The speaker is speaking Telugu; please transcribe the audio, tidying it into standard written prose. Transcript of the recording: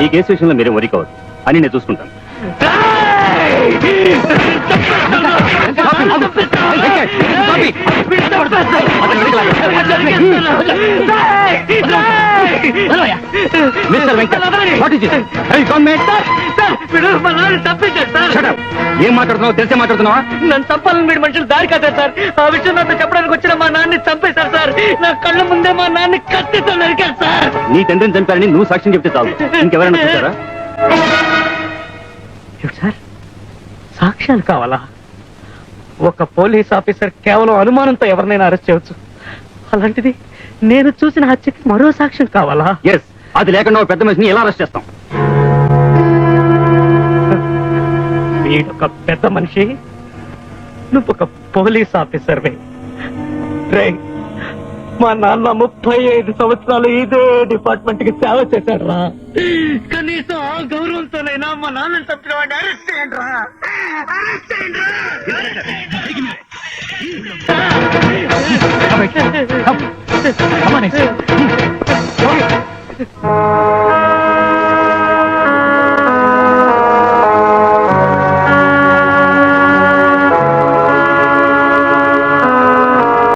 ఈ కేసు విషయంలో మీరేం వరి కావద్దు అని నేను చూసుకుంటాను. ఏం మాట్లాడుతున్నావు? తెలిసే మాట్లాడుతున్నావా? నన్ను చంపాలని మీరు మనుషులు దారి కట్టారు సార్. ఆ విషయం నాతో చెప్పడానికి వచ్చిన మా నాన్నని చంపేశారు సార్. నా కళ్ళ ముందే మా నాన్నని కత్తితో నరికారు సార్. నీ తండ్రిని చంపారని నువ్వు సాక్ష్యం చెప్తే చాలు. ఇంకెవరైనా చూసారా? సార్ సాక్ష్యాలు కావాలా? ఒక పోలీస్ ఆఫీసర్ కేవలం అనుమానంతో ఎవరినైనా అరెస్ట్ చేయవచ్చు. అలాంటిది నేను చూసిన హత్యకి మరో సాక్ష్యం కావాలా? ఎస్, అది లేకుండా పెద్ద మనిషిని ఎలా అరెస్ట్ చేస్తాం? వీడొక పెద్ద మనిషి, నువ్వొక పోలీస్ ఆఫీసర్వే. రే, మా నాన్న 35 సంవత్సరాలు ఇదే డిపార్ట్మెంట్ కి సేవ చేశాడు రా. కనీసం ఆ గౌరవంతోనైనా మా నాన్నని చంపిన వాడిని అరెస్ట్ చేయండి రా. అరెస్ట్ చేయండి రా.